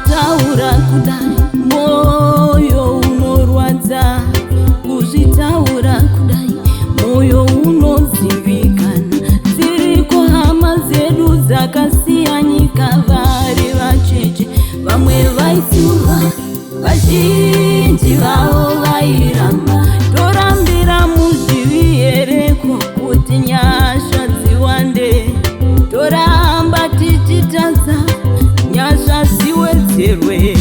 kuzvitaura kudai moyo unorwadza, kuzvitaura kudai moyo unozimbikana. Dziriko hama dzedu dzakasiya nyika, vari vacheche vamwe vaitsurwa, vazhinji vavo vairamba. Torambira muzviviereko kuti nyasha dziwande, toramba tichitadza nyasha dziwedzerwe.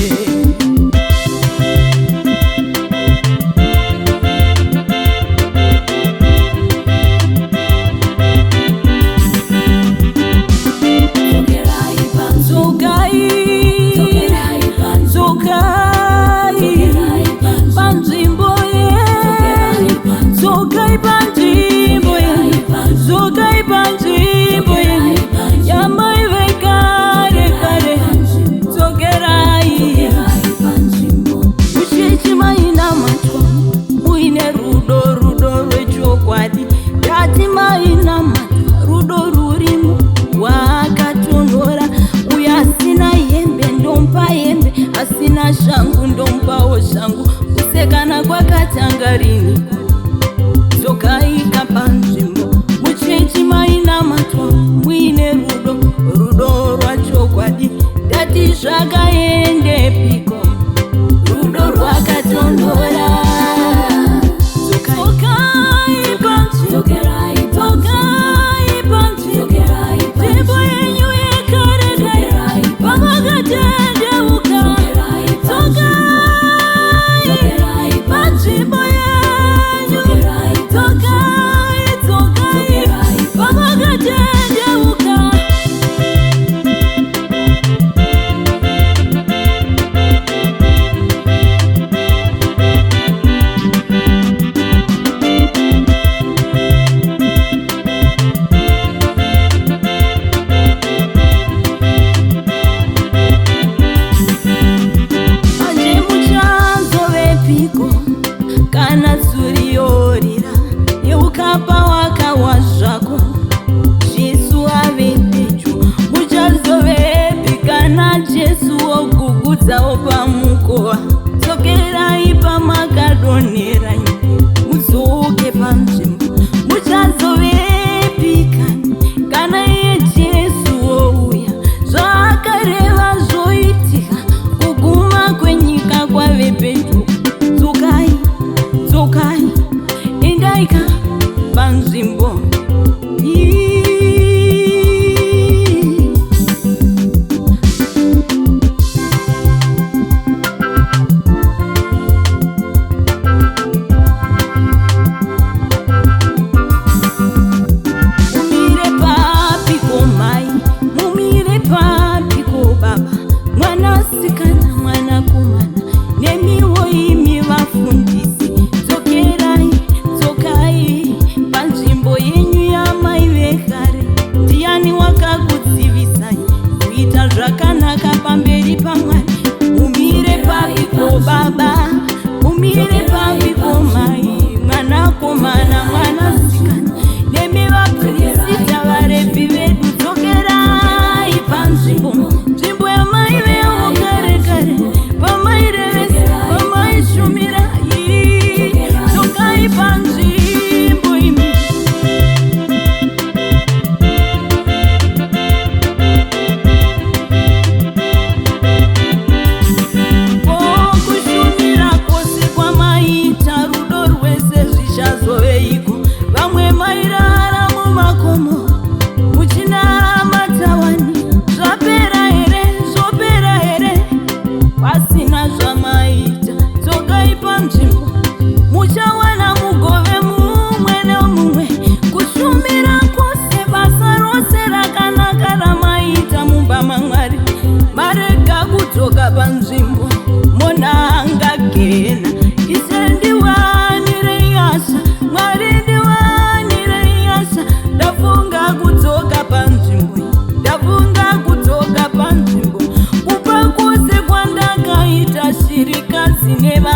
Asina shangu ndompawo shangu, kusekana kwakatanga rini. Dzokai panzvimbo, muchechi maina matwa, muine rudo, rudo rwachokwadi. Ndati zvakaendepiko, rudo rwakatonhora. Dzokai panzvimbo, dzokai panzvimbo, nzvimbo yenyu yekare kare, pamakatendeuka. Kana suriyorira yeukapa wakawa zvako, Jesu ave pedyo. Muchazovepi kana Jesu ogugudzawo pamukova. Dzokerai pamakadonhera, mudzoke panzvimbo. Muchazovepi kana iye Jesu ouya, zvaakareva zvoitika, kuguma kwenyika kwave pedyo. Dzokai, endaika panzvimbo. Mumire papiko mai, mumire papiko baba, mwanasikana mwanakomana, nemiwo imi vafundisi. Dzokai panzvimbo yenyu yamai vekare. Ndiani wakakudzivisai kuita zvakanaka pamberi paMwari? Mumire papiko baba, mumire papiko mai, mwanakomana mwanasikana, nemi vaprista vaRevhi vedu. Dzokerai panzvimbo, nzvimbo yamai vewo kare kare, pamairevesa, pamaishumira. Dzokai panzvimbo imi. Kushumira kwose kwamaita, rudo rwese zvichazoveiko. Vamwe mairara mumakomo, muchinamata wani. Zvapera here, zvopera here, pasina zvamaita. Dzokai panzvimbo, muchawana mugove mumwe nemumwe. Kushumira kwose, basa rose rakanaka ramaita mumba maMwari, marega kudzoka panzvimbo. Mona angagena, ise ndiwanire nyasha, Mwari ndiwanire nyasha. Ndafunga kudzoka panzvimbo, ndafunga kudzoka panzvimbo. Kupa kwose kwandakaita shirikadzi neva